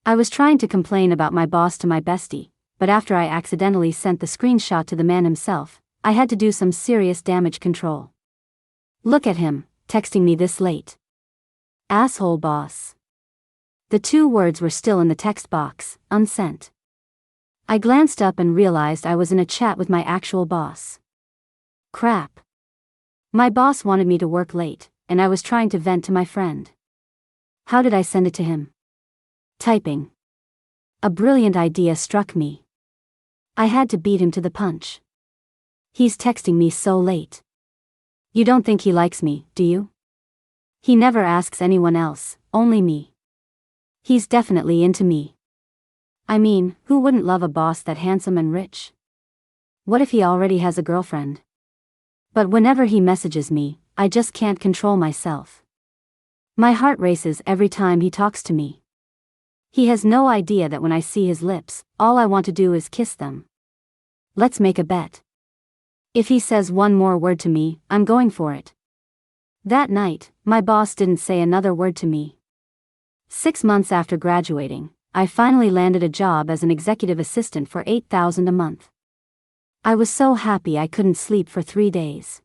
I was trying to complain about my boss to my bestie, but after I accidentally sent the screenshot to the man himself, I had to do some serious damage control. Look at him, texting me this late. Asshole boss. The 2 words were still in the text box, unsent. I glanced up and realized I was in a chat with my actual boss. Crap. My boss wanted me to work late, and I was trying to vent to my friend. How did I send it to him? Typing. A brilliant idea struck me. I had to beat him to the punch. He's texting me so late. You don't think he likes me, do you? He never asks anyone else, only me. He's definitely into me. I mean, who wouldn't love a boss that handsome and rich? What if he already has a girlfriend? But whenever he messages me, I just can't control myself. My heart races every time he talks to me. He has no idea that when I see his lips, all I want to do is kiss them. Let's make a bet. If he says one more word to me, I'm going for it. That night, my boss didn't say another word to me. 6 months after graduating, I finally landed a job as an executive assistant for $8,000 a month. I was so happy I couldn't sleep for 3 days.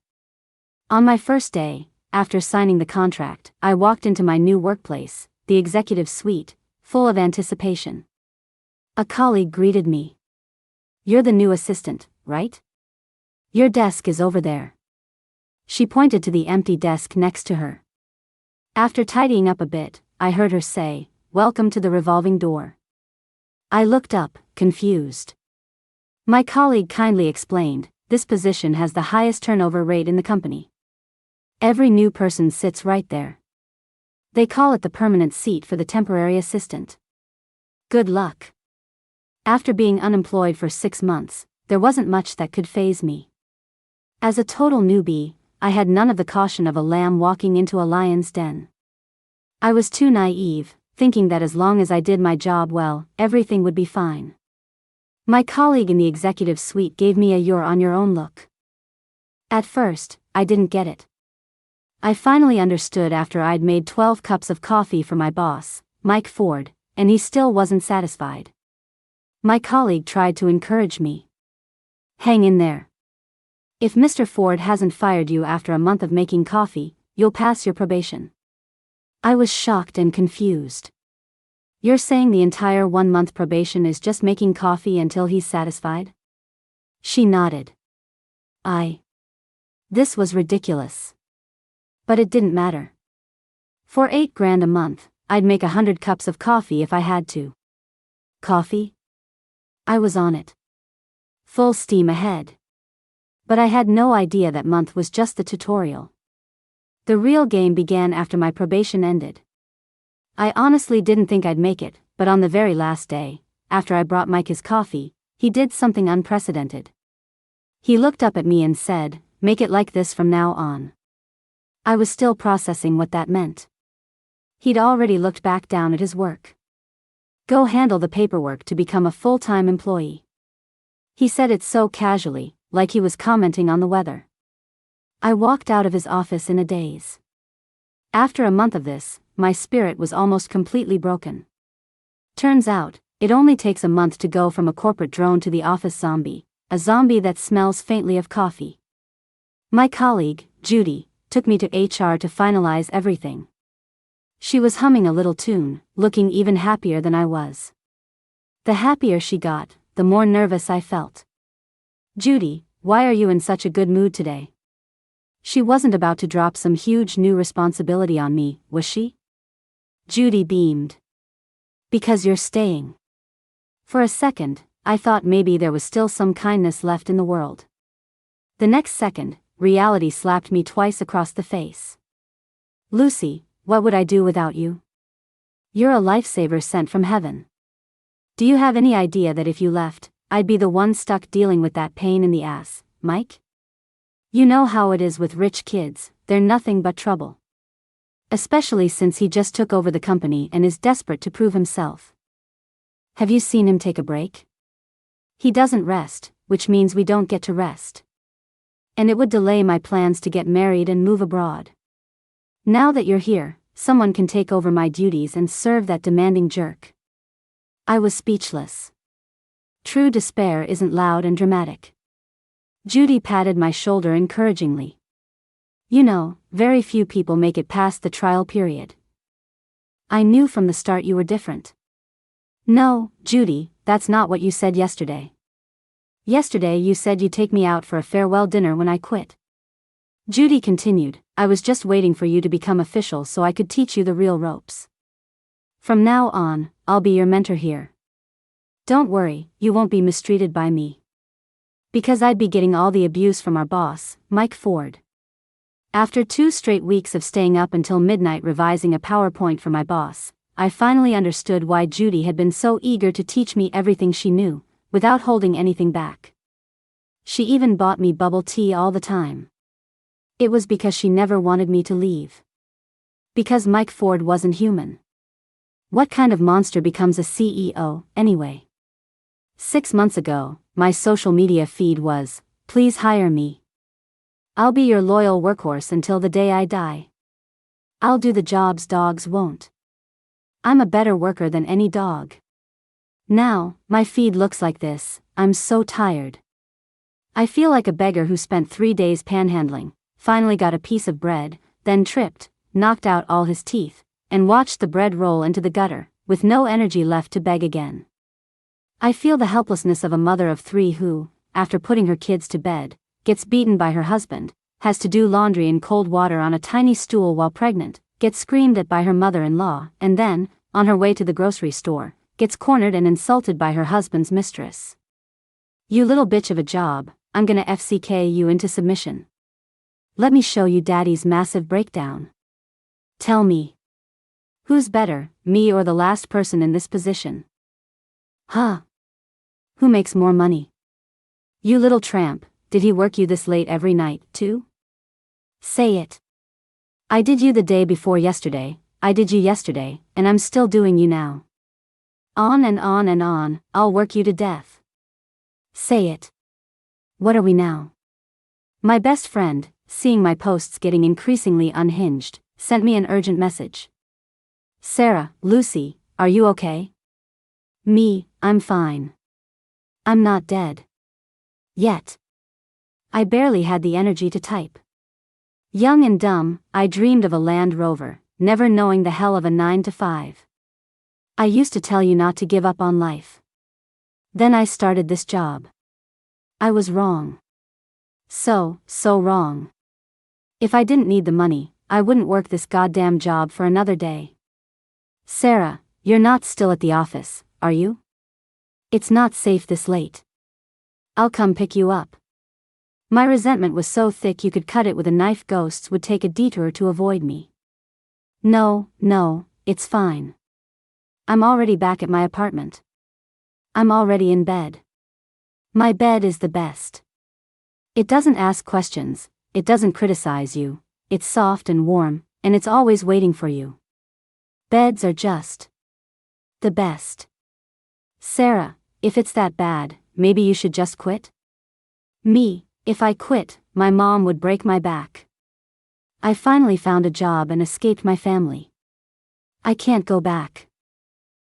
On my first day, after signing the contract, I walked into my new workplace, the executive suite, full of anticipation. A colleague greeted me. "You're the new assistant, right? Your desk is over there." She pointed to the empty desk next to her. After tidying up a bit, I heard her say, "Welcome to the revolving door." I looked up, confused. My colleague kindly explained, "This position has the highest turnover rate in the company. Every new person sits right there. They call it the permanent seat for the temporary assistant. Good luck." After being unemployed for 6 months, there wasn't much that could faze me. As a total newbie, I had none of the caution of a lamb walking into a lion's den. I was too naive, thinking that as long as I did my job well, everything would be fine. My colleague in the executive suite gave me a "you're on your own" look. At first, I didn't get it. I finally understood after I'd made 12 cups of coffee for my boss, Mike Ford, and he still wasn't satisfied. My colleague tried to encourage me. "Hang in there. If Mr. Ford hasn't fired you after a month of making coffee, you'll pass your probation." I was shocked and confused. "You're saying the entire 1-month probation is just making coffee until he's satisfied?" She nodded. This was ridiculous. But it didn't matter. For $8,000 a month, I'd make 100 cups of coffee if I had to. Coffee? I was on it. Full steam ahead. But I had no idea that month was just the tutorial. The real game began after my probation ended. I honestly didn't think I'd make it, but on the very last day, after I brought Mike his coffee, he did something unprecedented. He looked up at me and said, "Make it like this from now on." I was still processing what that meant. He'd already looked back down at his work. "Go handle the paperwork to become a full-time employee." He said it so casually, like he was commenting on the weather. I walked out of his office in a daze. After a month of this, my spirit was almost completely broken. Turns out, it only takes a month to go from a corporate drone to the office zombie, a zombie that smells faintly of coffee. My colleague, Judy, took me to HR to finalize everything. She was humming a little tune, looking even happier than I was. The happier she got, the more nervous I felt. "Judy, why are you in such a good mood today?" She wasn't about to drop some huge new responsibility on me, was she? Judy beamed. "Because you're staying." For a second, I thought maybe there was still some kindness left in the world. The next second, reality slapped me twice across the face. "Lucy, what would I do without you? You're a lifesaver sent from heaven. Do you have any idea that if you left, I'd be the one stuck dealing with that pain in the ass, Mike? You know how it is with rich kids, they're nothing but trouble. Especially since he just took over the company and is desperate to prove himself. Have you seen him take a break? He doesn't rest, which means we don't get to rest. And it would delay my plans to get married and move abroad. Now that you're here, someone can take over my duties and serve that demanding jerk." I was speechless. True despair isn't loud and dramatic. Judy patted my shoulder encouragingly. You know, very few people make it past the trial period. I knew from the start you were different. No, Judy, that's not what you said yesterday. Yesterday you said you'd take me out for a farewell dinner when I quit. Judy continued, I was just waiting for you to become official so I could teach you the real ropes. From now on, I'll be your mentor here. Don't worry, you won't be mistreated by me. Because I'd be getting all the abuse from our boss, Mike Ford. After 2 straight weeks of staying up until midnight revising a PowerPoint for my boss, I finally understood why Judy had been so eager to teach me everything she knew, without holding anything back. She even bought me bubble tea all the time. It was because she never wanted me to leave. Because Mike Ford wasn't human. What kind of monster becomes a CEO, anyway? 6 months ago, my social media feed was, please hire me. I'll be your loyal workhorse until the day I die. I'll do the jobs dogs won't. I'm a better worker than any dog. Now, my feed looks like this, I'm so tired. I feel like a beggar who spent 3 days panhandling, finally got a piece of bread, then tripped, knocked out all his teeth, and watched the bread roll into the gutter, with no energy left to beg again. I feel the helplessness of a mother of 3 who, after putting her kids to bed, gets beaten by her husband, has to do laundry in cold water on a tiny stool while pregnant, gets screamed at by her mother-in-law, and then, on her way to the grocery store, gets cornered and insulted by her husband's mistress. You little bitch of a job, I'm gonna FCK you into submission. Let me show you daddy's massive breakdown. Tell me. Who's better, me or the last person in this position? Huh? Who makes more money? You little tramp, did he work you this late every night, too? Say it. I did you the day before yesterday, I did you yesterday, and I'm still doing you now. On and on and on, I'll work you to death. Say it. What are we now? My best friend, seeing my posts getting increasingly unhinged, sent me an urgent message. Sarah, Lucy, are you okay? Me, I'm fine. I'm not dead. Yet. I barely had the energy to type. Young and dumb, I dreamed of a Land Rover, never knowing the hell of a 9 to 5. I used to tell you not to give up on life. Then I started this job. I was wrong. So wrong. If I didn't need the money, I wouldn't work this goddamn job for another day. Sarah, you're not still at the office, are you? It's not safe this late. I'll come pick you up. My resentment was so thick you could cut it with a knife. Ghosts would take a detour to avoid me. No, it's fine. I'm already back at my apartment. I'm already in bed. My bed is the best. It doesn't ask questions, it doesn't criticize you, it's soft and warm, and it's always waiting for you. Beds are just the best. Sarah, if it's that bad, maybe you should just quit? Me, if I quit, my mom would break my back. I finally found a job and escaped my family. I can't go back.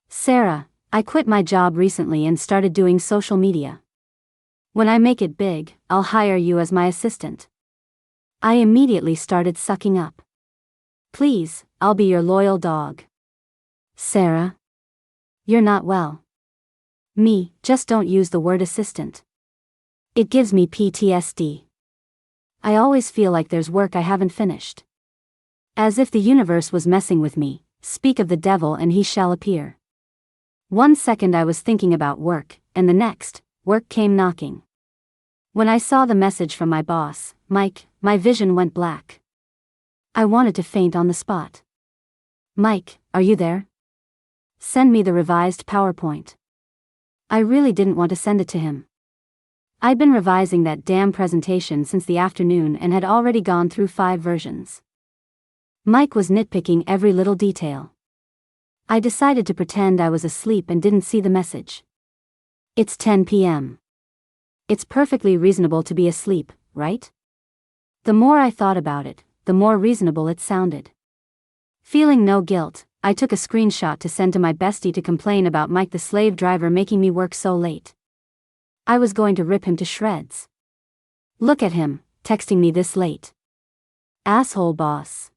Sarah, I quit my job recently and started doing social media. When I make it big, I'll hire you as my assistant. I immediately started sucking up. Please, I'll be your loyal dog. Sarah? You're not well. Me, just don't use the word assistant. It gives me PTSD. I always feel like there's work I haven't finished. As if the universe was messing with me, speak of the devil and he shall appear. 1 second I was thinking about work, and the next, work came knocking. When I saw the message from my boss, Mike, my vision went black. I wanted to faint on the spot. Mike, are you there? Send me the revised PowerPoint. I really didn't want to send it to him. I'd been revising that damn presentation since the afternoon and had already gone through 5 versions. Mike was nitpicking every little detail. I decided to pretend I was asleep and didn't see the message. It's 10 p.m. It's perfectly reasonable to be asleep, right? The more I thought about it, the more reasonable it sounded. Feeling no guilt, I took a screenshot to send to my bestie to complain about Mike the slave driver making me work so late. I was going to rip him to shreds. Look at him, texting me this late. Asshole boss.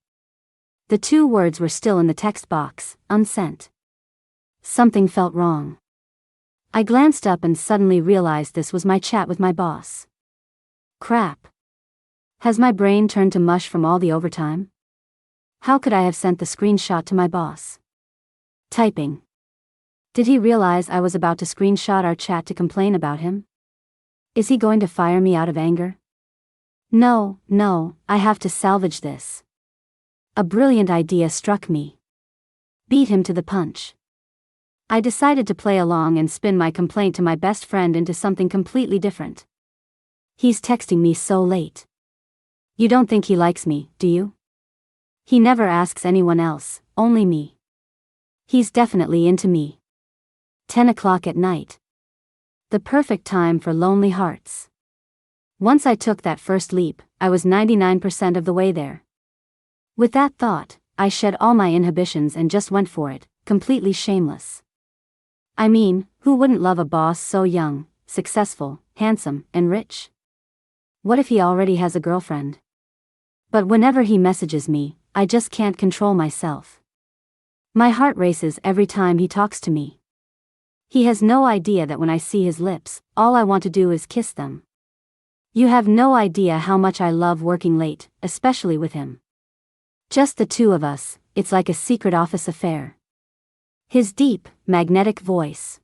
The 2 words were still in the text box, unsent. Something felt wrong. I glanced up and suddenly realized this was my chat with my boss. Crap. Has my brain turned to mush from all the overtime? How could I have sent the screenshot to my boss? Typing. Did he realize I was about to screenshot our chat to complain about him? Is he going to fire me out of anger? No, I have to salvage this. A brilliant idea struck me. Beat him to the punch. I decided to play along and spin my complaint to my best friend into something completely different. He's texting me so late. You don't think he likes me, do you? He never asks anyone else, only me. He's definitely into me. 10 o'clock at night. The perfect time for lonely hearts. Once I took that first leap, I was 99% of the way there. With that thought, I shed all my inhibitions and just went for it, completely shameless. I mean, who wouldn't love a boss so young, successful, handsome, and rich? What if he already has a girlfriend? But whenever he messages me, I just can't control myself. My heart races every time he talks to me. He has no idea that when I see his lips, all I want to do is kiss them. You have no idea how much I love working late, especially with him. Just the 2 of us, it's like a secret office affair. His deep, magnetic voice.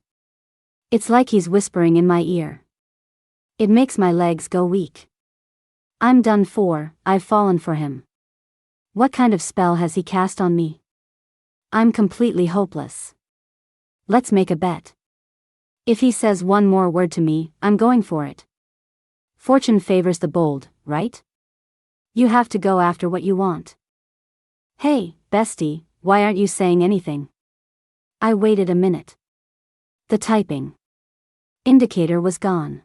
It's like he's whispering in my ear. It makes my legs go weak. I'm done for, I've fallen for him. What kind of spell has he cast on me? I'm completely hopeless. Let's make a bet. If he says one more word to me, I'm going for it. Fortune favors the bold, right? You have to go after what you want. Hey, bestie, why aren't you saying anything? I waited a minute. The typing indicator was gone.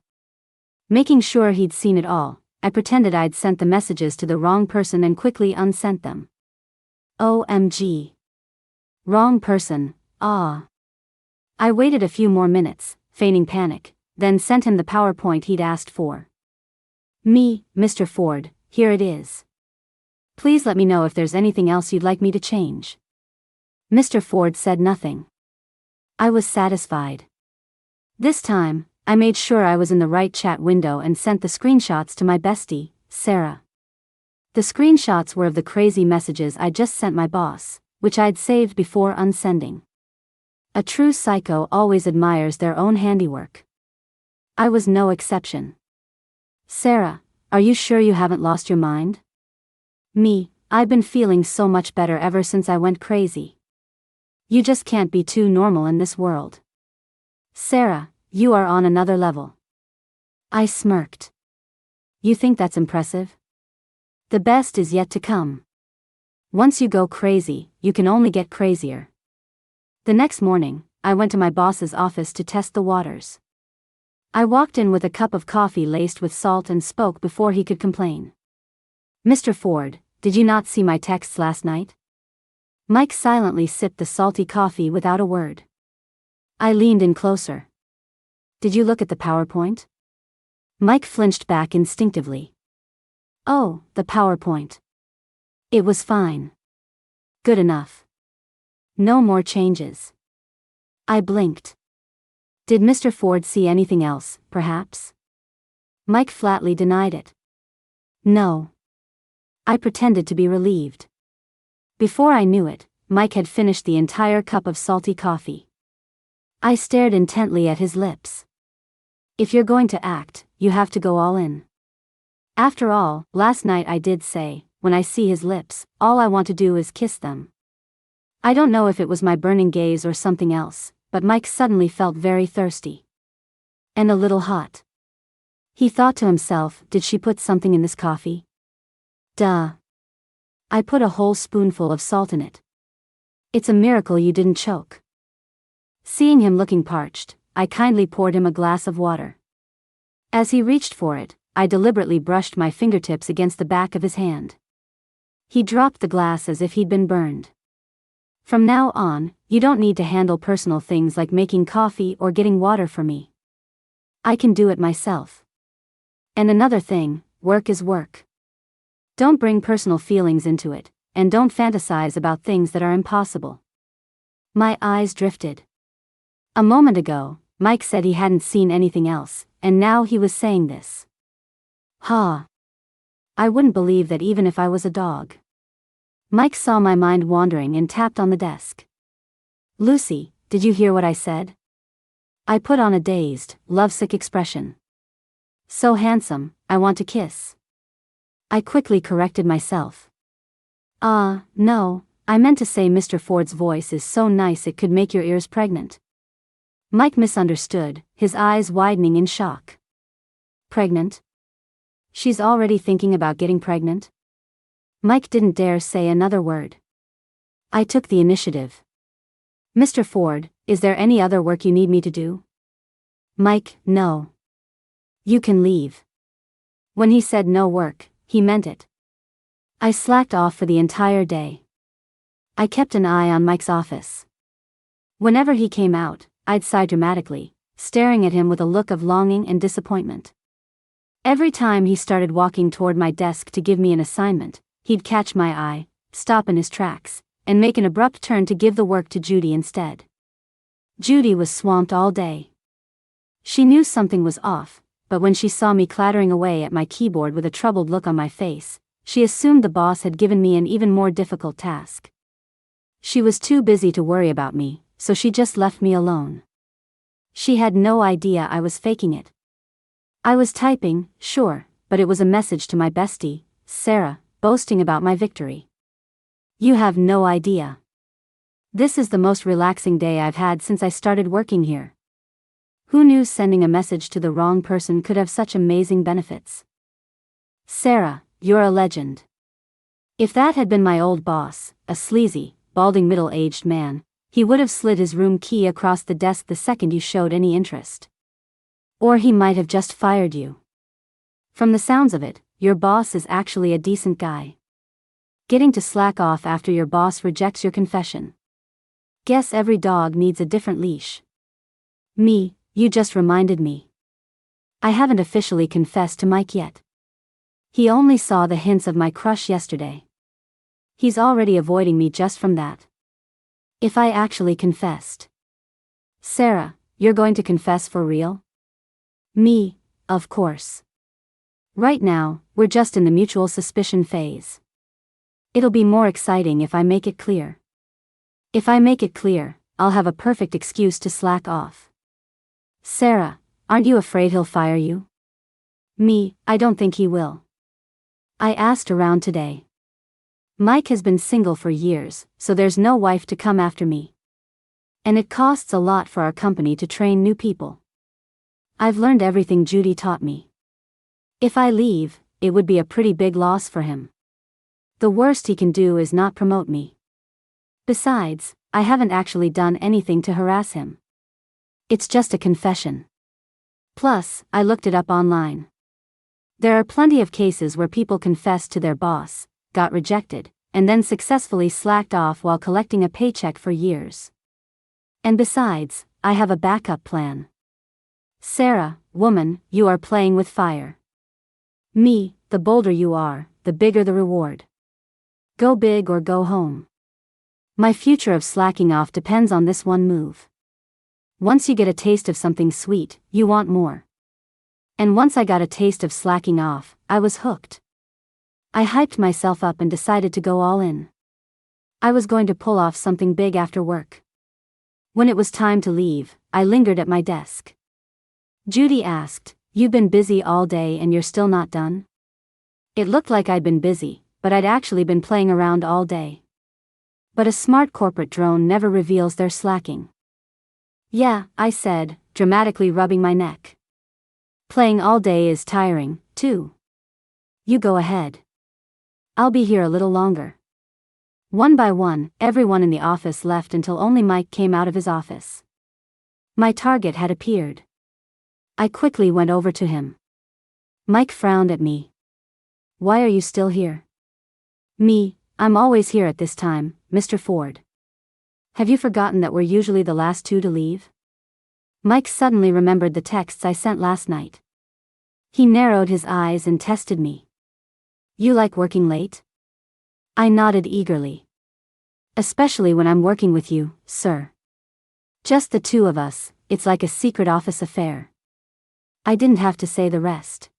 Making sure he'd seen it all, I pretended I'd sent the messages to the wrong person and quickly unsent them. OMG. Wrong person, ah. I waited a few more minutes, feigning panic, then sent him the PowerPoint he'd asked for. Me, Mr. Ford, here it is. Please let me know if there's anything else you'd like me to change. Mr. Ford said nothing. I was satisfied. This time, I made sure I was in the right chat window and sent the screenshots to my bestie, Sarah. The screenshots were of the crazy messages I just sent my boss, which I'd saved before unsending. A true psycho always admires their own handiwork. I was no exception. Sarah, are you sure you haven't lost your mind? Me, I've been feeling so much better ever since I went crazy. You just can't be too normal in this world. Sarah, you are on another level. I smirked. You think that's impressive? The best is yet to come. Once you go crazy, you can only get crazier. The next morning, I went to my boss's office to test the waters. I walked in with a cup of coffee laced with salt and spoke before he could complain. Mr. Ford, did you not see my texts last night? Mike silently sipped the salty coffee without a word. I leaned in closer. Did you look at the PowerPoint? Mike flinched back instinctively. Oh, the PowerPoint. It was fine. Good enough. No more changes. I blinked. Did Mr. Ford see anything else, perhaps? Mike flatly denied it. No. I pretended to be relieved. Before I knew it, Mike had finished the entire cup of salty coffee. I stared intently at his lips. If you're going to act, you have to go all in. After all, last night I did say, when I see his lips, all I want to do is kiss them. I don't know if it was my burning gaze or something else, but Mike suddenly felt very thirsty. And a little hot. He thought to himself, did she put something in this coffee? Duh. I put a whole spoonful of salt in it. It's a miracle you didn't choke. Seeing him looking parched, I kindly poured him a glass of water. As he reached for it, I deliberately brushed my fingertips against the back of his hand. He dropped the glass as if he'd been burned. From now on, you don't need to handle personal things like making coffee or getting water for me. I can do it myself. And another thing, work is work. Don't bring personal feelings into it, and don't fantasize about things that are impossible. My eyes drifted. A moment ago, Mike said he hadn't seen anything else, and now he was saying this. I wouldn't believe that even if I was a dog. Mike saw my mind wandering and tapped on the desk. Lucy, did you hear what I said? I put on a dazed, lovesick expression. So handsome, I want to kiss. I quickly corrected myself. No, I meant to say Mr. Ford's voice is so nice it could make your ears pregnant. Mike misunderstood, his eyes widening in shock. Pregnant? She's already thinking about getting pregnant? Mike didn't dare say another word. I took the initiative. Mr. Ford, is there any other work you need me to do? Mike, no. You can leave. When he said no work, he meant it. I slacked off for the entire day. I kept an eye on Mike's office. Whenever he came out, I'd sigh dramatically, staring at him with a look of longing and disappointment. Every time he started walking toward my desk to give me an assignment, he'd catch my eye, stop in his tracks, and make an abrupt turn to give the work to Judy instead. Judy was swamped all day. She knew something was off, but when she saw me clattering away at my keyboard with a troubled look on my face, she assumed the boss had given me an even more difficult task. She was too busy to worry about me, so she just left me alone. She had no idea I was faking it. I was typing, sure, but it was a message to my bestie, Sarah, boasting about my victory. You have no idea. This is the most relaxing day I've had since I started working here. Who knew sending a message to the wrong person could have such amazing benefits? Sarah, you're a legend. If that had been my old boss, a sleazy, balding middle-aged man, he would have slid his room key across the desk the second you showed any interest. Or he might have just fired you. From the sounds of it, your boss is actually a decent guy. Getting to slack off after your boss rejects your confession. Guess every dog needs a different leash. Me, you just reminded me. I haven't officially confessed to Mike yet. He only saw the hints of my crush yesterday. He's already avoiding me just from that. If I actually confessed. Sarah, you're going to confess for real? Me, of course. Right now, we're just in the mutual suspicion phase. It'll be more exciting if I make it clear. If I make it clear, I'll have a perfect excuse to slack off. Sarah, aren't you afraid he'll fire you? Me, I don't think he will. I asked around today. Mike has been single for years, so there's no wife to come after me. And it costs a lot for our company to train new people. I've learned everything Judy taught me. If I leave, it would be a pretty big loss for him. The worst he can do is not promote me. Besides, I haven't actually done anything to harass him. It's just a confession. Plus, I looked it up online. There are plenty of cases where people confessed to their boss, got rejected, and then successfully slacked off while collecting a paycheck for years. And besides, I have a backup plan. Sarah, woman, you are playing with fire. Me, the bolder you are, the bigger the reward. Go big or go home. My future of slacking off depends on this one move. Once you get a taste of something sweet, you want more. And once I got a taste of slacking off, I was hooked. I hyped myself up and decided to go all in. I was going to pull off something big after work. When it was time to leave, I lingered at my desk. Judy asked, "You've been busy all day and you're still not done?" It looked like I'd been busy, but I'd actually been playing around all day. But a smart corporate drone never reveals their slacking. Yeah, I said, dramatically rubbing my neck. Playing all day is tiring, too. You go ahead. I'll be here a little longer. One by one, everyone in the office left until only Mike came out of his office. My target had appeared. I quickly went over to him. Mike frowned at me. Why are you still here? Me, I'm always here at this time, Mr. Ford. Have you forgotten that we're usually the last two to leave? Mike suddenly remembered the texts I sent last night. He narrowed his eyes and tested me. You like working late? I nodded eagerly. Especially when I'm working with you, sir. Just the two of us, it's like a secret office affair. I didn't have to say the rest.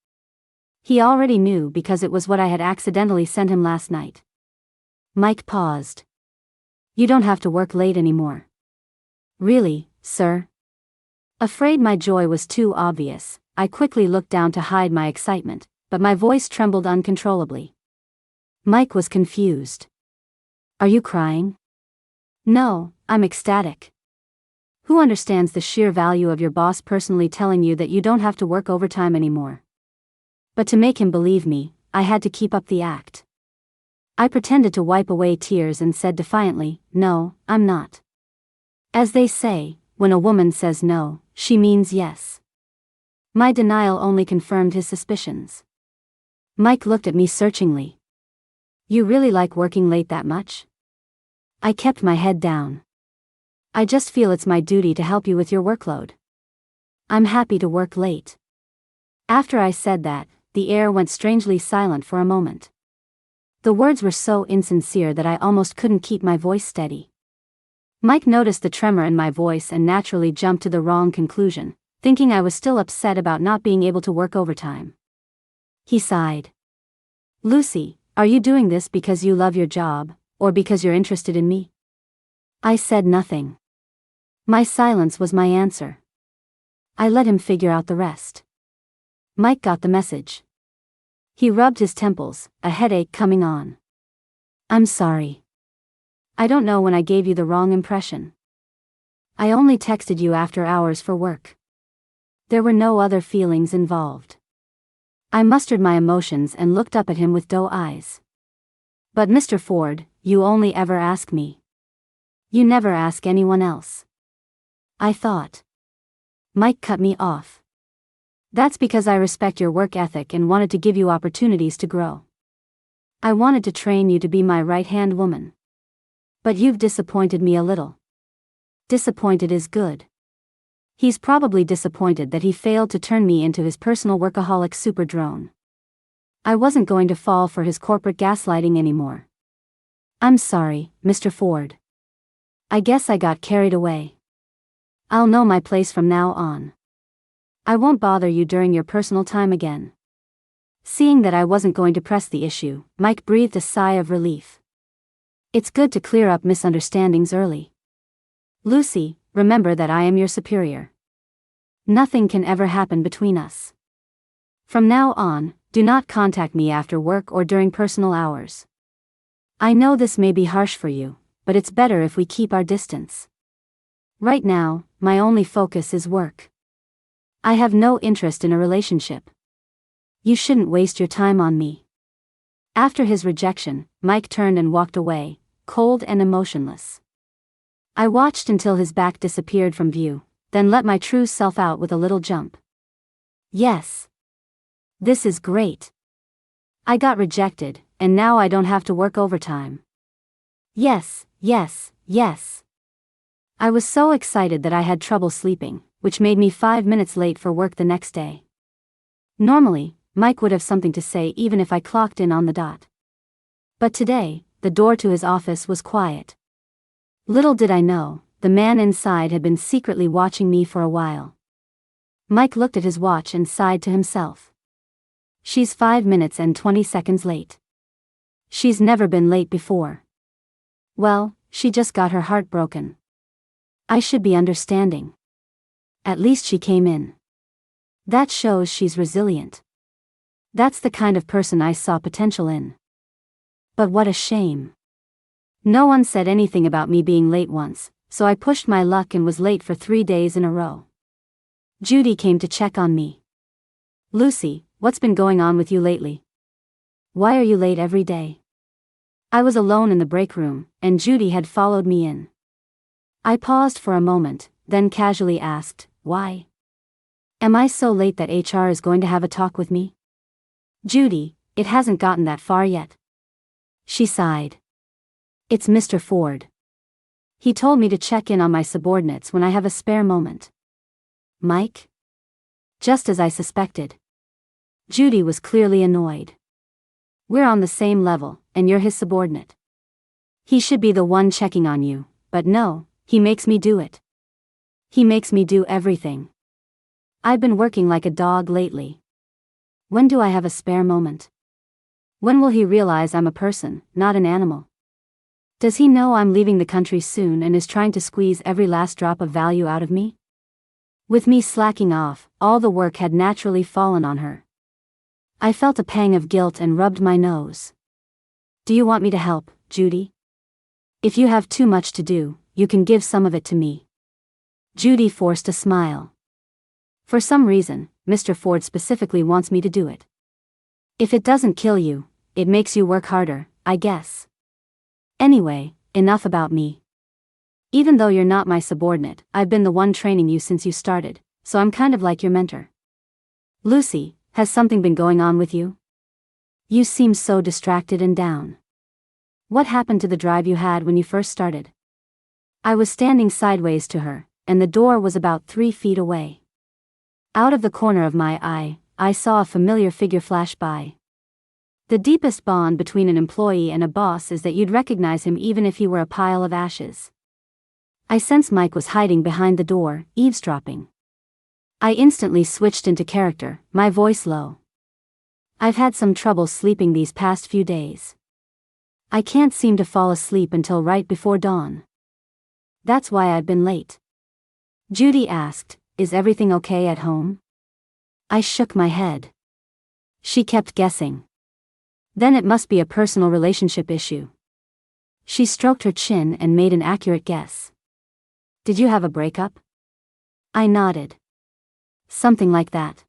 He already knew because it was what I had accidentally sent him last night. Mike paused. You don't have to work late anymore. Really, sir? Afraid my joy was too obvious, I quickly looked down to hide my excitement, but my voice trembled uncontrollably. Mike was confused. Are you crying? No, I'm ecstatic. Who understands the sheer value of your boss personally telling you that you don't have to work overtime anymore? But to make him believe me, I had to keep up the act. I pretended to wipe away tears and said defiantly, no, I'm not. As they say, when a woman says no, she means yes. My denial only confirmed his suspicions. Mike looked at me searchingly. You really like working late that much? I kept my head down. I just feel it's my duty to help you with your workload. I'm happy to work late. After I said that, the air went strangely silent for a moment. The words were so insincere that I almost couldn't keep my voice steady. Mike noticed the tremor in my voice and naturally jumped to the wrong conclusion, thinking I was still upset about not being able to work overtime. He sighed. Lucy, are you doing this because you love your job, or because you're interested in me? I said nothing. My silence was my answer. I let him figure out the rest. Mike got the message. He rubbed his temples, a headache coming on. I'm sorry. I don't know when I gave you the wrong impression. I only texted you after hours for work. There were no other feelings involved. I mustered my emotions and looked up at him with doe eyes. But Mr. Ford, you only ever ask me. You never ask anyone else. I thought. Mike cut me off. That's because I respect your work ethic and wanted to give you opportunities to grow. I wanted to train you to be my right-hand woman. But you've disappointed me a little. Disappointed is good. He's probably disappointed that he failed to turn me into his personal workaholic super drone. I wasn't going to fall for his corporate gaslighting anymore. I'm sorry, Mr. Ford. I guess I got carried away. I'll know my place from now on. I won't bother you during your personal time again. Seeing that I wasn't going to press the issue, Mike breathed a sigh of relief. It's good to clear up misunderstandings early. Lucy, remember that I am your superior. Nothing can ever happen between us. From now on, do not contact me after work or during personal hours. I know this may be harsh for you, but it's better if we keep our distance. Right now, my only focus is work. I have no interest in a relationship. You shouldn't waste your time on me. After his rejection, Mike turned and walked away, cold and emotionless. I watched until his back disappeared from view, then let my true self out with a little jump. Yes. This is great. I got rejected, and now I don't have to work overtime. Yes, yes, yes. I was so excited that I had trouble sleeping, which made me 5 minutes late for work the next day. Normally, Mike would have something to say even if I clocked in on the dot. But today, the door to his office was quiet. Little did I know, the man inside had been secretly watching me for a while. Mike looked at his watch and sighed to himself. She's 5 minutes and 20 seconds late. She's never been late before. Well, she just got her heart broken. I should be understanding. At least she came in. That shows she's resilient. That's the kind of person I saw potential in. But what a shame. No one said anything about me being late once, so I pushed my luck and was late for 3 days in a row. Judy came to check on me. Lucy, what's been going on with you lately? Why are you late every day? I was alone in the break room, and Judy had followed me in. I paused for a moment, then casually asked, why? Am I so late that HR is going to have a talk with me? Judy, it hasn't gotten that far yet. She sighed. It's Mr. Ford. He told me to check in on my subordinates when I have a spare moment. Mike? Just as I suspected. Judy was clearly annoyed. We're on the same level, and you're his subordinate. He should be the one checking on you, but no, he makes me do it. He makes me do everything. I've been working like a dog lately. When do I have a spare moment? When will he realize I'm a person, not an animal? Does he know I'm leaving the country soon and is trying to squeeze every last drop of value out of me? With me slacking off, all the work had naturally fallen on her. I felt a pang of guilt and rubbed my nose. Do you want me to help, Judy? If you have too much to do, you can give some of it to me. Judy forced a smile. For some reason, Mr. Ford specifically wants me to do it. If it doesn't kill you, it makes you work harder, I guess. Anyway, enough about me. Even though you're not my subordinate, I've been the one training you since you started, so I'm kind of like your mentor. Lucy, has something been going on with you? You seem so distracted and down. What happened to the drive you had when you first started? I was standing sideways to her, and the door was about 3 feet away. Out of the corner of my eye, I saw a familiar figure flash by. The deepest bond between an employee and a boss is that you'd recognize him even if he were a pile of ashes. I sensed Mike was hiding behind the door, eavesdropping. I instantly switched into character, my voice low. I've had some trouble sleeping these past few days. I can't seem to fall asleep until right before dawn. That's why I've been late. Judy asked, is everything okay at home? I shook my head. She kept guessing. Then it must be a personal relationship issue. She stroked her chin and made an accurate guess. Did you have a breakup? I nodded. Something like that.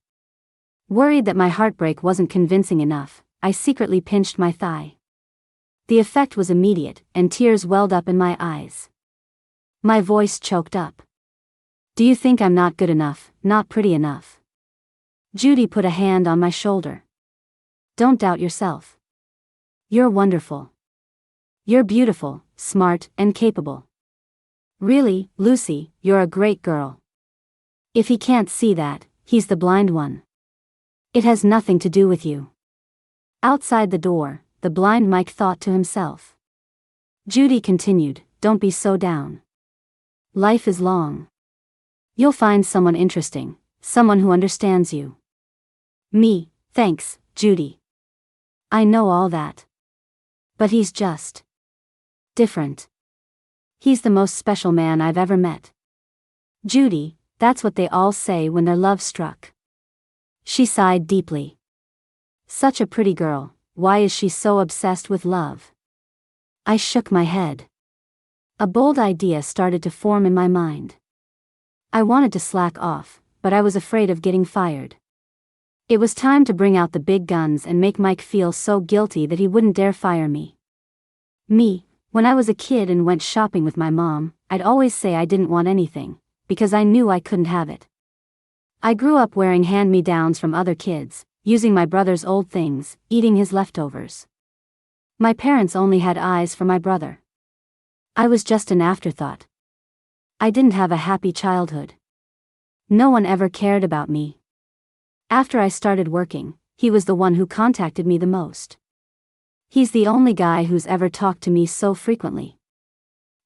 Worried that my heartbreak wasn't convincing enough, I secretly pinched my thigh. The effect was immediate, and tears welled up in my eyes. My voice choked up. Do you think I'm not good enough, not pretty enough? Judy put a hand on my shoulder. Don't doubt yourself. You're wonderful. You're beautiful, smart, and capable. Really, Lucy, you're a great girl. If he can't see that, he's the blind one. It has nothing to do with you. Outside the door, the blind Mike thought to himself. Judy continued, don't be so down. Life is long. You'll find someone interesting, someone who understands you. Me, thanks, Judy. I know all that. But he's just different. He's the most special man I've ever met. Judy, that's what they all say when their love struck. She sighed deeply. Such a pretty girl, why is she so obsessed with love? I shook my head. A bold idea started to form in my mind. I wanted to slack off, but I was afraid of getting fired. It was time to bring out the big guns and make Mike feel so guilty that he wouldn't dare fire me. When I was a kid and went shopping with my mom, I'd always say I didn't want anything, because I knew I couldn't have it. I grew up wearing hand-me-downs from other kids, using my brother's old things, eating his leftovers. My parents only had eyes for my brother. I was just an afterthought. I didn't have a happy childhood. No one ever cared about me. After I started working, he was the one who contacted me the most. He's the only guy who's ever talked to me so frequently.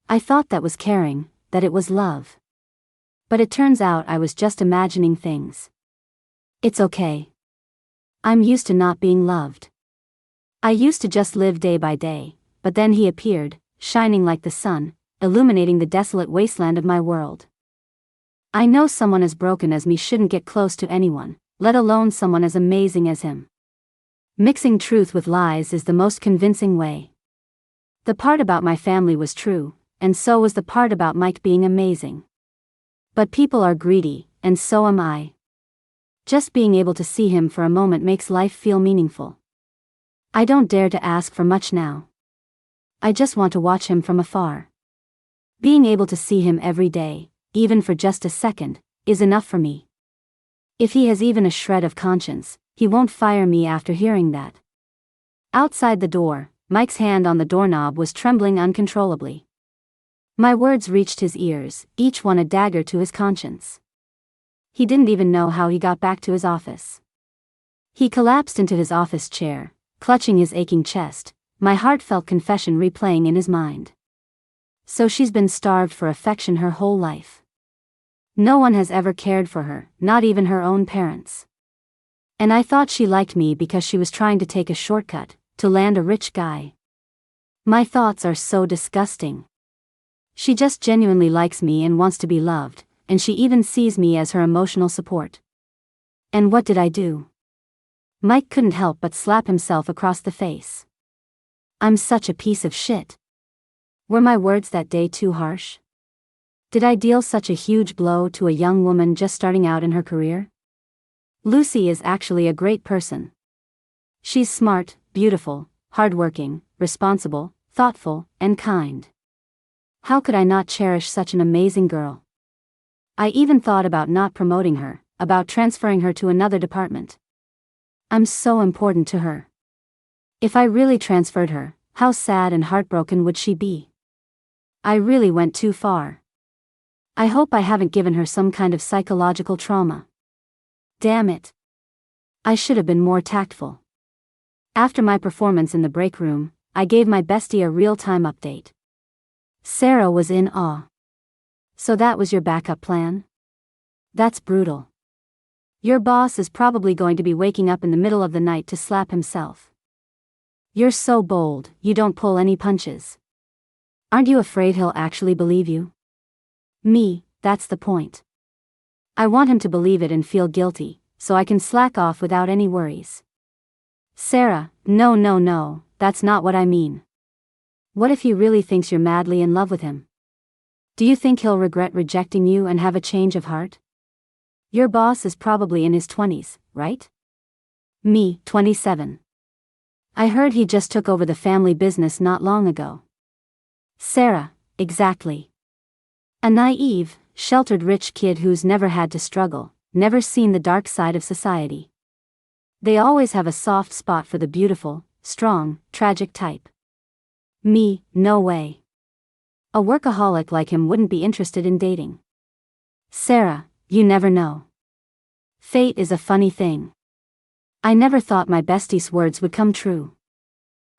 I thought that was caring, that it was love. But it turns out I was just imagining things. It's okay. I'm used to not being loved. I used to just live day by day, but then he appeared, shining like the sun, illuminating the desolate wasteland of my world. I know someone as broken as me shouldn't get close to anyone, let alone someone as amazing as him. Mixing truth with lies is the most convincing way. The part about my family was true, and so was the part about Mike being amazing. But people are greedy, and so am I. Just being able to see him for a moment makes life feel meaningful. I don't dare to ask for much now. I just want to watch him from afar. Being able to see him every day, even for just a second, is enough for me. If he has even a shred of conscience, he won't fire me after hearing that. Outside the door, Mike's hand on the doorknob was trembling uncontrollably. My words reached his ears, each one a dagger to his conscience. He didn't even know how he got back to his office. He collapsed into his office chair, clutching his aching chest, my heartfelt confession replaying in his mind. So she's been starved for affection her whole life. No one has ever cared for her, not even her own parents. And I thought she liked me because she was trying to take a shortcut, to land a rich guy. My thoughts are so disgusting. She just genuinely likes me and wants to be loved, and she even sees me as her emotional support. And what did I do? Mike couldn't help but slap himself across the face. I'm such a piece of shit. Were my words that day too harsh? Did I deal such a huge blow to a young woman just starting out in her career? Lucy is actually a great person. She's smart, beautiful, hardworking, responsible, thoughtful, and kind. How could I not cherish such an amazing girl? I even thought about not promoting her, about transferring her to another department. I'm so important to her. If I really transferred her, how sad and heartbroken would she be? I really went too far. I hope I haven't given her some kind of psychological trauma. Damn it. I should have been more tactful. After my performance in the break room, I gave my bestie a real-time update. Sarah was in awe. So that was your backup plan? That's brutal. Your boss is probably going to be waking up in the middle of the night to slap himself. You're so bold, you don't pull any punches. Aren't you afraid he'll actually believe you? Me, that's the point. I want him to believe it and feel guilty, so I can slack off without any worries. Sarah, no, that's not what I mean. What if he really thinks you're madly in love with him? Do you think he'll regret rejecting you and have a change of heart? Your boss is probably in his 20s, right? Me, 27. I heard he just took over the family business not long ago. Sarah, exactly. A naive, sheltered rich kid who's never had to struggle, never seen the dark side of society. They always have a soft spot for the beautiful, strong, tragic type. Me, no way. A workaholic like him wouldn't be interested in dating. Sarah, you never know. Fate is a funny thing. I never thought my bestie's words would come true.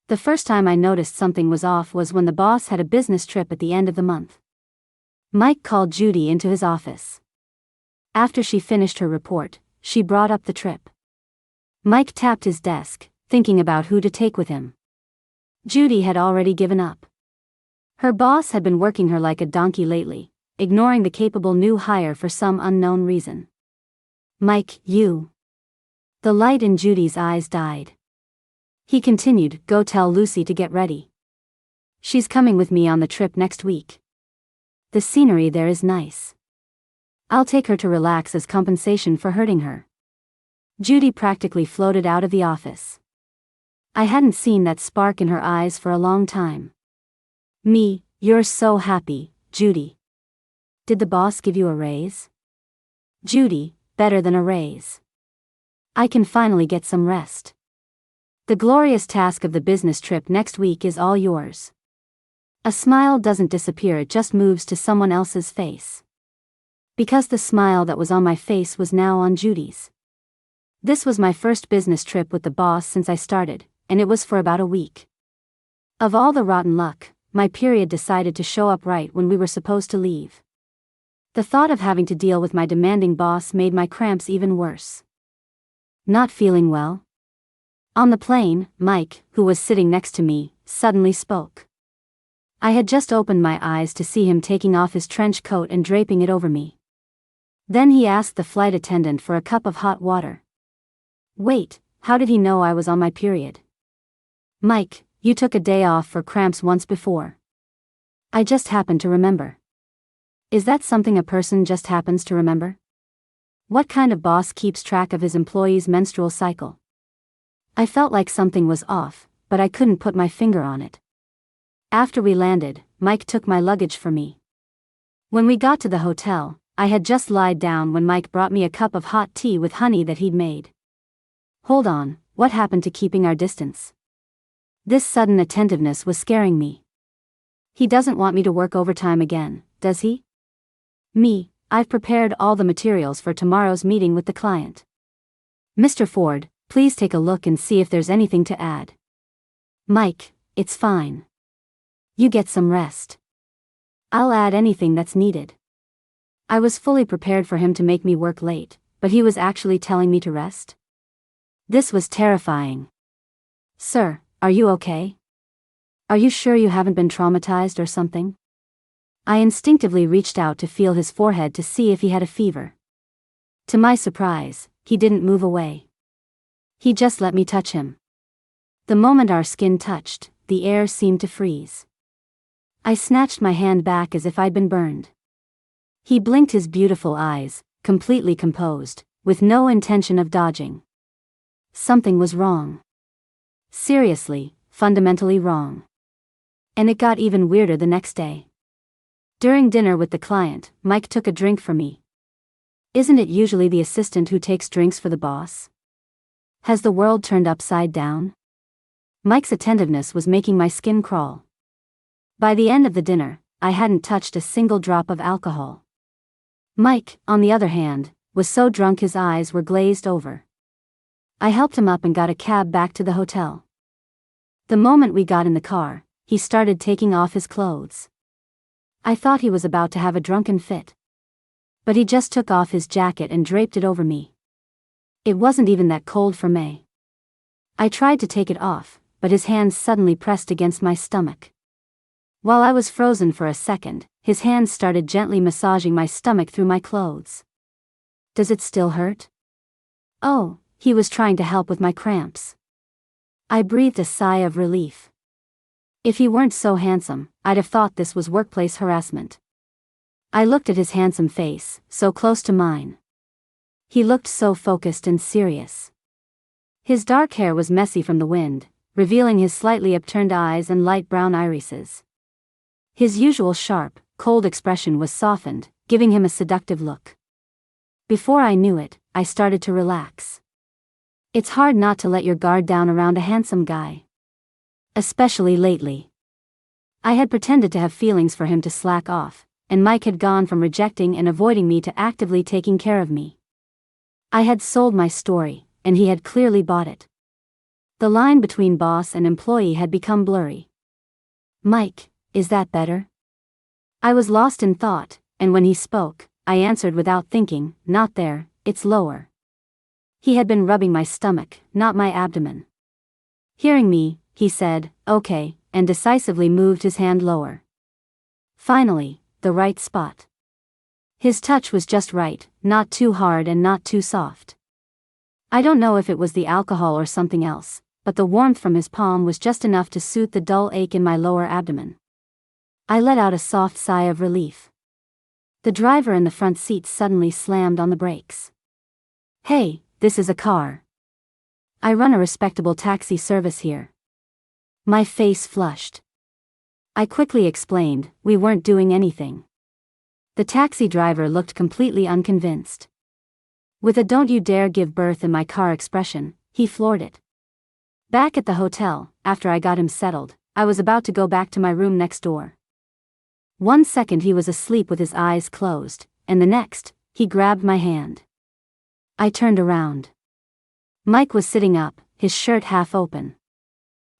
The first time I noticed something was off was when the boss had a business trip at the end of the month. Mike called Judy into his office. After she finished her report, she brought up the trip. Mike tapped his desk, thinking about who to take with him. Judy had already given up. Her boss had been working her like a donkey lately, ignoring the capable new hire for some unknown reason. Mike, you. The light in Judy's eyes died. He continued, go tell Lucy to get ready. She's coming with me on the trip next week. The scenery there is nice. I'll take her to relax as compensation for hurting her. Judy practically floated out of the office. I hadn't seen that spark in her eyes for a long time. Me, you're so happy, Judy. Did the boss give you a raise? Judy, better than a raise. I can finally get some rest. The glorious task of the business trip next week is all yours. A smile doesn't disappear, it just moves to someone else's face. Because the smile that was on my face was now on Judy's. This was my first business trip with the boss since I started, and it was for about a week. Of all the rotten luck, my period decided to show up right when we were supposed to leave. The thought of having to deal with my demanding boss made my cramps even worse. Not feeling well? On the plane, Mike, who was sitting next to me, suddenly spoke. I had just opened my eyes to see him taking off his trench coat and draping it over me. Then he asked the flight attendant for a cup of hot water. Wait, how did he know I was on my period? Mike, you took a day off for cramps once before. I just happened to remember. Is that something a person just happens to remember? What kind of boss keeps track of his employees' menstrual cycle? I felt like something was off, but I couldn't put my finger on it. After we landed, Mike took my luggage for me. When we got to the hotel, I had just lied down when Mike brought me a cup of hot tea with honey that he'd made. Hold on, what happened to keeping our distance? This sudden attentiveness was scaring me. He doesn't want me to work overtime again, does he? Me, I've prepared all the materials for tomorrow's meeting with the client. Mr. Ford, please take a look and see if there's anything to add. Mike, it's fine. You get some rest. I'll add anything that's needed. I was fully prepared for him to make me work late, but he was actually telling me to rest? This was terrifying. Sir, are you okay? Are you sure you haven't been traumatized or something? I instinctively reached out to feel his forehead to see if he had a fever. To my surprise, he didn't move away. He just let me touch him. The moment our skin touched, the air seemed to freeze. I snatched my hand back as if I'd been burned. He blinked his beautiful eyes, completely composed, with no intention of dodging. Something was wrong. Seriously, fundamentally wrong. And it got even weirder the next day. During dinner with the client, Mike took a drink for me. Isn't it usually the assistant who takes drinks for the boss? Has the world turned upside down? Mike's attentiveness was making my skin crawl. By the end of the dinner, I hadn't touched a single drop of alcohol. Mike, on the other hand, was so drunk his eyes were glazed over. I helped him up and got a cab back to the hotel. The moment we got in the car, he started taking off his clothes. I thought he was about to have a drunken fit. But he just took off his jacket and draped it over me. It wasn't even that cold for May. I tried to take it off, but his hands suddenly pressed against my stomach. While I was frozen for a second, his hands started gently massaging my stomach through my clothes. Does it still hurt? Oh, he was trying to help with my cramps. I breathed a sigh of relief. If he weren't so handsome, I'd have thought this was workplace harassment. I looked at his handsome face, so close to mine. He looked so focused and serious. His dark hair was messy from the wind, revealing his slightly upturned eyes and light brown irises. His usual sharp, cold expression was softened, giving him a seductive look. Before I knew it, I started to relax. It's hard not to let your guard down around a handsome guy. Especially lately. I had pretended to have feelings for him to slack off, and Mike had gone from rejecting and avoiding me to actively taking care of me. I had sold my story, and he had clearly bought it. The line between boss and employee had become blurry. Mike, is that better? I was lost in thought, and when he spoke, I answered without thinking, not there, it's lower. He had been rubbing my stomach, not my abdomen. Hearing me, he said, okay, and decisively moved his hand lower. Finally, the right spot. His touch was just right, not too hard and not too soft. I don't know if it was the alcohol or something else, but the warmth from his palm was just enough to soothe the dull ache in my lower abdomen. I let out a soft sigh of relief. The driver in the front seat suddenly slammed on the brakes. Hey, this is a car. I run a respectable taxi service here. My face flushed. I quickly explained, we weren't doing anything. The taxi driver looked completely unconvinced. With a "don't you dare give birth in my car" expression, he floored it. Back at the hotel, after I got him settled, I was about to go back to my room next door. 1 second he was asleep with his eyes closed, and the next, he grabbed my hand. I turned around. Mike was sitting up, his shirt half open.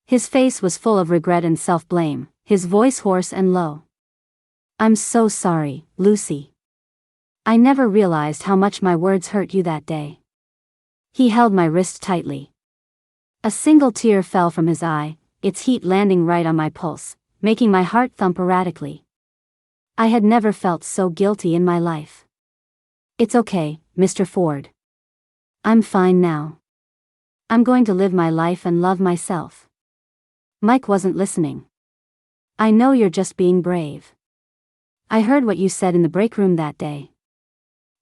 His face was full of regret and self-blame, his voice hoarse and low. I'm so sorry, Lucy. I never realized how much my words hurt you that day. He held my wrist tightly. A single tear fell from his eye, its heat landing right on my pulse, making my heart thump erratically. I had never felt so guilty in my life. It's okay, Mr. Ford. I'm fine now. I'm going to live my life and love myself. Mike wasn't listening. I know you're just being brave. I heard what you said in the break room that day.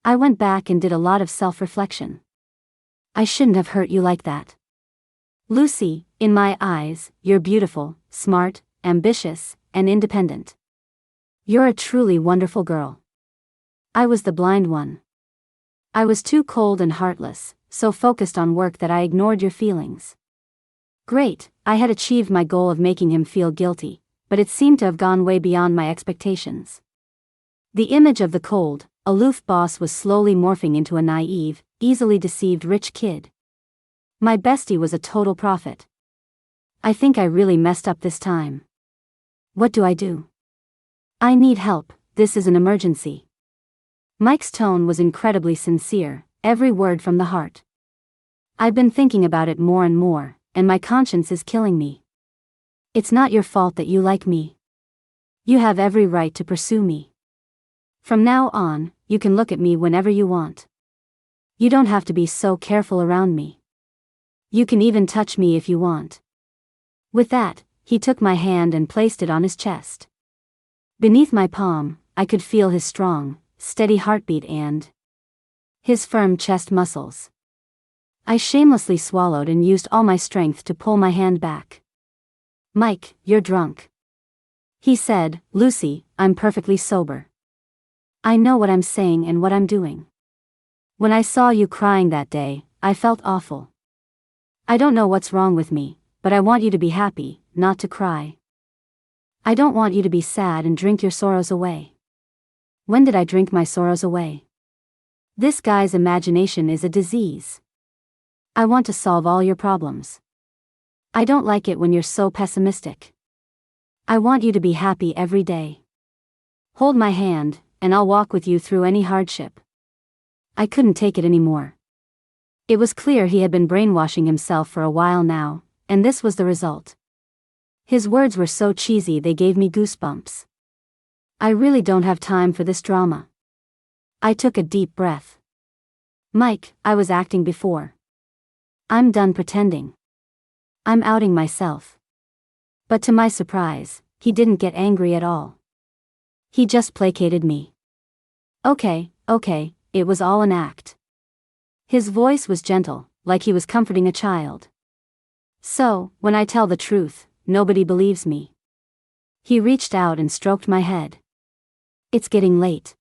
I went back and did a lot of self-reflection. I shouldn't have hurt you like that. Lucy, in my eyes, you're beautiful, smart, ambitious, and independent. You're a truly wonderful girl. I was the blind one. I was too cold and heartless, so focused on work that I ignored your feelings. Great, I had achieved my goal of making him feel guilty, but it seemed to have gone way beyond my expectations. The image of the cold, aloof boss was slowly morphing into a naive, easily deceived rich kid. My bestie was a total prophet. I think I really messed up this time. What do I do? I need help, this is an emergency. Mike's tone was incredibly sincere, every word from the heart. I've been thinking about it more and more, and my conscience is killing me. It's not your fault that you like me. You have every right to pursue me. From now on, you can look at me whenever you want. You don't have to be so careful around me. You can even touch me if you want. With that, he took my hand and placed it on his chest. Beneath my palm, I could feel his strong, steady heartbeat and his firm chest muscles. I shamelessly swallowed and used all my strength to pull my hand back. Mike, you're drunk. He said, Lucy, I'm perfectly sober. I know what I'm saying and what I'm doing. When I saw you crying that day, I felt awful. I don't know what's wrong with me, but I want you to be happy, not to cry. I don't want you to be sad and drink your sorrows away. When did I drink my sorrows away? This guy's imagination is a disease. I want to solve all your problems. I don't like it when you're so pessimistic. I want you to be happy every day. Hold my hand, and I'll walk with you through any hardship. I couldn't take it anymore. It was clear he had been brainwashing himself for a while now, and this was the result. His words were so cheesy they gave me goosebumps. I really don't have time for this drama. I took a deep breath. Mike, I was acting before. I'm done pretending. I'm outing myself. But to my surprise, he didn't get angry at all. He just placated me. Okay, it was all an act. His voice was gentle, like he was comforting a child. So, when I tell the truth, nobody believes me. He reached out and stroked my head. It's getting late.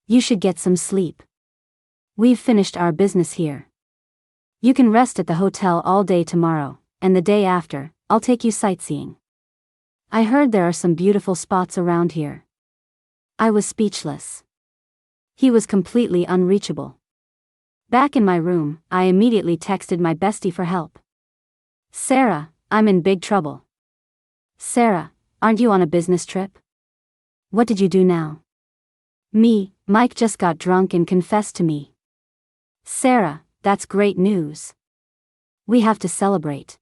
You should get some sleep. We've finished our business here. You can rest at the hotel all day tomorrow, and the day after, I'll take you sightseeing. I heard there are some beautiful spots around here. I was speechless. He was completely unreachable. Back in my room, I immediately texted my bestie for help. Sarah, I'm in big trouble. Sarah, aren't you on a business trip? What did you do now? Me, Mike just got drunk and confessed to me. Sarah, that's great news. We have to celebrate.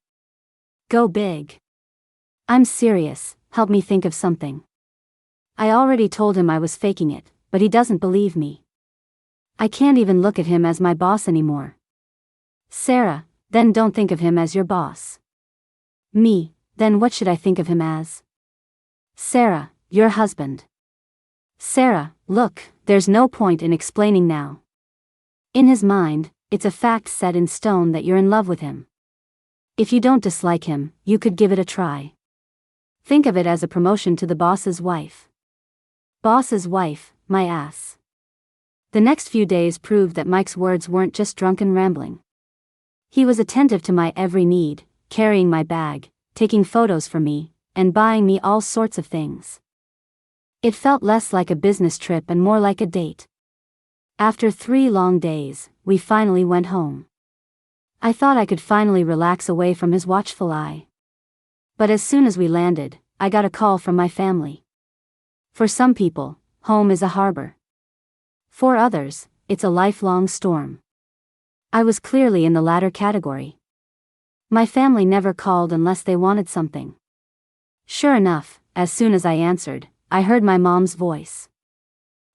Go big. I'm serious, help me think of something. I already told him I was faking it, but he doesn't believe me. I can't even look at him as my boss anymore. Sarah, then don't think of him as your boss. Me, then what should I think of him as? Sarah, your husband. Sarah, look, there's no point in explaining now. In his mind, it's a fact set in stone that you're in love with him. If you don't dislike him, you could give it a try. Think of it as a promotion to the boss's wife. Boss's wife, my ass. The next few days proved that Mike's words weren't just drunken rambling. He was attentive to my every need, carrying my bag, taking photos for me, and buying me all sorts of things. It felt less like a business trip and more like a date. After 3 long days, we finally went home. I thought I could finally relax away from his watchful eye. But as soon as we landed, I got a call from my family. For some people, home is a harbor. For others, it's a lifelong storm. I was clearly in the latter category. My family never called unless they wanted something. Sure enough, as soon as I answered, I heard my mom's voice.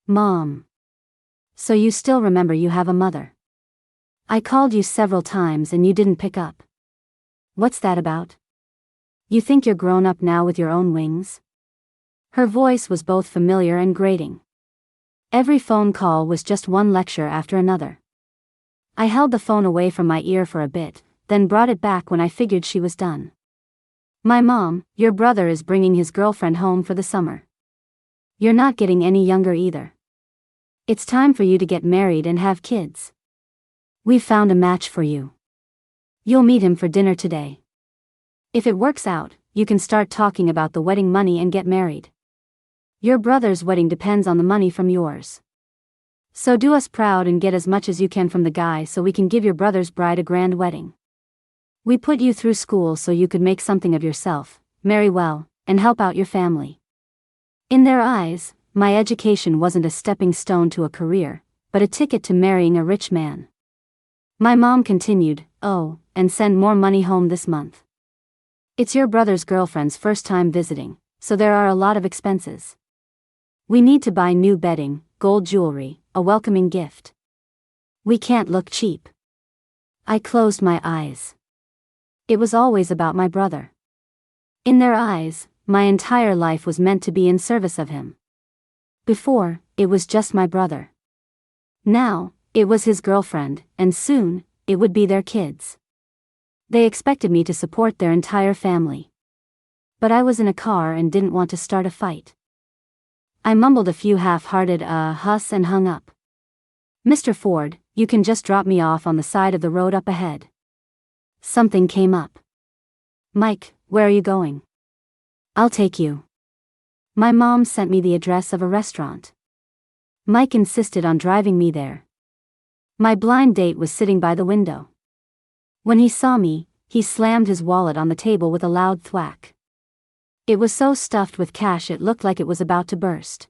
Mom. So you still remember you have a mother? I called you several times and you didn't pick up. What's that about? You think you're grown up now with your own wings? Her voice was both familiar and grating. Every phone call was just one lecture after another. I held the phone away from my ear for a bit, then brought it back when I figured she was done. My mom, your brother is bringing his girlfriend home for the summer. You're not getting any younger either. It's time for you to get married and have kids. We've found a match for you. You'll meet him for dinner today. If it works out, you can start talking about the wedding money and get married. Your brother's wedding depends on the money from yours. So do us proud and get as much as you can from the guy so we can give your brother's bride a grand wedding. We put you through school so you could make something of yourself, marry well, and help out your family. In their eyes, my education wasn't a stepping stone to a career, but a ticket to marrying a rich man. My mom continued, "Oh, and send more money home this month. It's your brother's girlfriend's first time visiting, so there are a lot of expenses. We need to buy new bedding, gold jewelry, a welcoming gift. We can't look cheap." I closed my eyes. It was always about my brother. In their eyes, my entire life was meant to be in service of him. Before, it was just my brother. Now, it was his girlfriend, and soon, it would be their kids. They expected me to support their entire family. But I was in a car and didn't want to start a fight. I mumbled a few half-hearted huss and hung up. "Mr. Ford, you can just drop me off on the side of the road up ahead." Something came up. "Mike, where are you going?" "I'll take you." My mom sent me the address of a restaurant. Mike insisted on driving me there. My blind date was sitting by the window. When he saw me, he slammed his wallet on the table with a loud thwack. It was so stuffed with cash it looked like it was about to burst.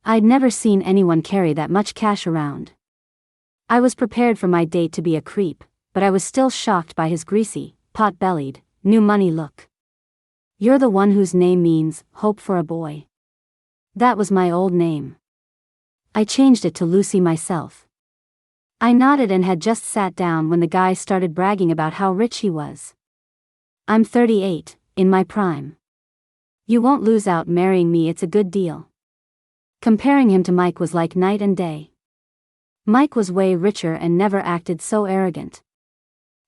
I'd never seen anyone carry that much cash around. I was prepared for my date to be a creep, but I was still shocked by his greasy, pot-bellied, new money look. "You're the one whose name means, hope for a boy." That was my old name. I changed it to Lucy myself. I nodded and had just sat down when the guy started bragging about how rich he was. "I'm 38, in my prime. You won't lose out marrying me, it's a good deal." Comparing him to Mike was like night and day. Mike was way richer and never acted so arrogant.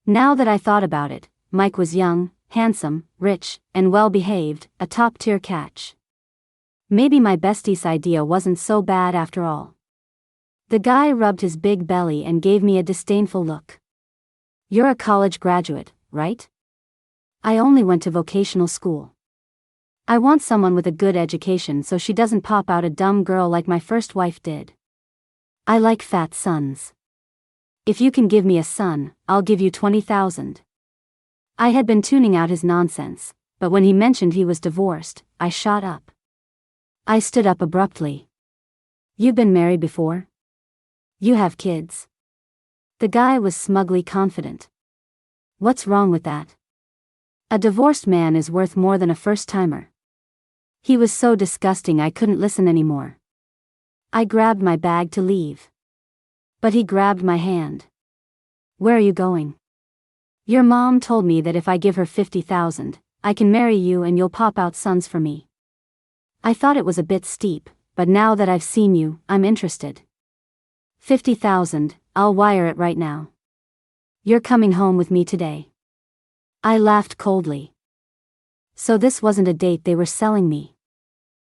Now that I thought about it, Mike was young, handsome, rich, and well-behaved, a top-tier catch. Maybe my bestie's idea wasn't so bad after all. The guy rubbed his big belly and gave me a disdainful look. "You're a college graduate, right?" "I only went to vocational school. I want someone with a good education so she doesn't pop out a dumb girl like my first wife did. I like fat sons. If you can give me a son, I'll give you 20,000. I had been tuning out his nonsense, but when he mentioned he was divorced, I shot up. I stood up abruptly. "You've been married before? You have kids?" The guy was smugly confident. "What's wrong with that? A divorced man is worth more than a first-timer." He was so disgusting I couldn't listen anymore. I grabbed my bag to leave. But he grabbed my hand. "Where are you going?" "Your mom told me that if I give her 50,000, I can marry you and you'll pop out sons for me." I thought it was a bit steep, but now that I've seen you, I'm interested. 50,000, I'll wire it right now. You're coming home with me today." I laughed coldly. So this wasn't a date they were selling me.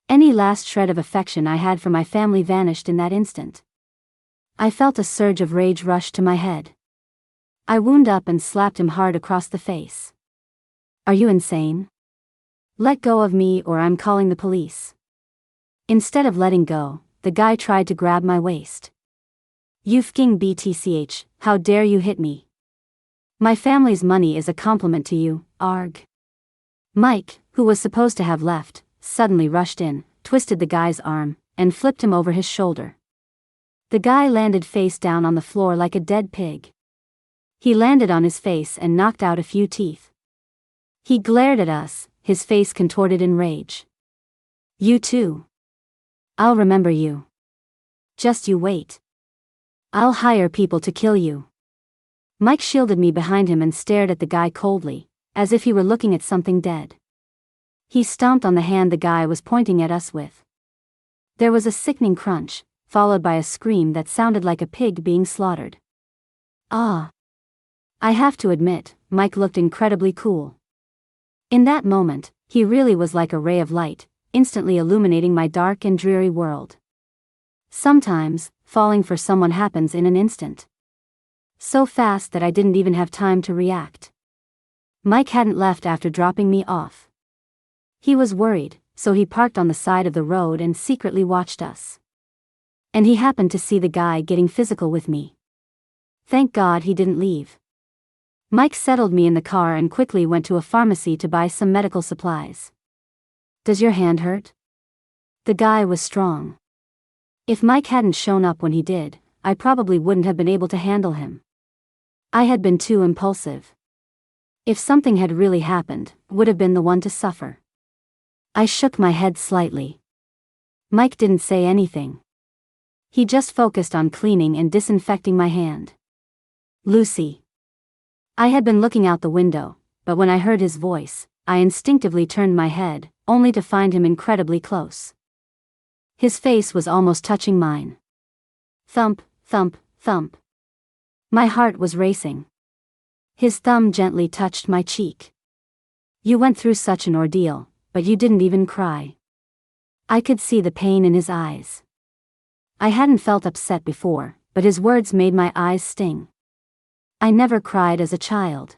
Any last shred of affection I had for my family vanished in that instant. I felt a surge of rage rush to my head. I wound up and slapped him hard across the face. "Are you insane? Let go of me or I'm calling the police." Instead of letting go, the guy tried to grab my waist. "You fking BTCH, how dare you hit me? My family's money is a compliment to you, arg." Mike, who was supposed to have left, suddenly rushed in, twisted the guy's arm, and flipped him over his shoulder. The guy landed face down on the floor like a dead pig. He landed on his face and knocked out a few teeth. He glared at us, his face contorted in rage. "You too. I'll remember you. Just you wait. I'll hire people to kill you." Mike shielded me behind him and stared at the guy coldly, as if he were looking at something dead. He stomped on the hand the guy was pointing at us with. There was a sickening crunch, followed by a scream that sounded like a pig being slaughtered. Ah! I have to admit, Mike looked incredibly cool. In that moment, he really was like a ray of light, instantly illuminating my dark and dreary world. Sometimes, falling for someone happens in an instant. So fast that I didn't even have time to react. Mike hadn't left after dropping me off. He was worried, so he parked on the side of the road and secretly watched us. And he happened to see the guy getting physical with me. Thank God he didn't leave. Mike settled me in the car and quickly went to a pharmacy to buy some medical supplies. Does your hand hurt? The guy was strong. If Mike hadn't shown up when he did, I probably wouldn't have been able to handle him. I had been too impulsive. If something had really happened, would have been the one to suffer. I shook my head slightly. Mike didn't say anything. He just focused on cleaning and disinfecting my hand. Lucy. I had been looking out the window, but when I heard his voice, I instinctively turned my head, only to find him incredibly close. His face was almost touching mine. Thump, thump, thump. My heart was racing. His thumb gently touched my cheek. You went through such an ordeal, but you didn't even cry. I could see the pain in his eyes. I hadn't felt upset before, but his words made my eyes sting. I never cried as a child.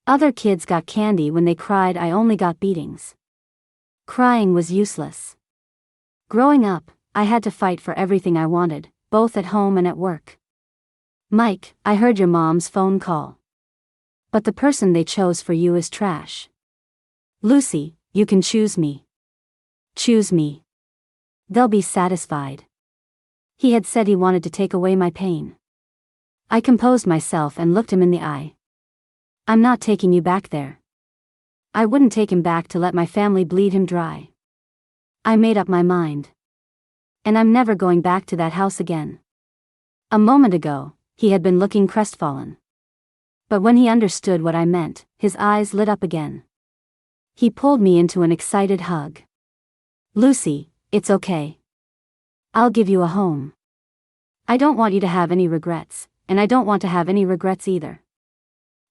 Other kids got candy when they cried, I only got beatings. Crying was useless. Growing up, I had to fight for everything I wanted, both at home and at work. Mike, I heard your mom's phone call. But the person they chose for you is trash. Lucy, you can choose me. Choose me. They'll be satisfied. He had said he wanted to take away my pain. I composed myself and looked him in the eye. I'm not taking you back there. I wouldn't take him back to let my family bleed him dry. I made up my mind. And I'm never going back to that house again. A moment ago, he had been looking crestfallen. But when he understood what I meant, his eyes lit up again. He pulled me into an excited hug. Lucy, it's okay. I'll give you a home. I don't want you to have any regrets, and I don't want to have any regrets either.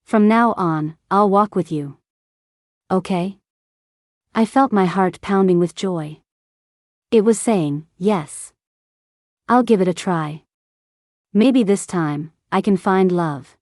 From now on, I'll walk with you. Okay? I felt my heart pounding with joy. It was saying, yes. I'll give it a try. Maybe this time, I can find love.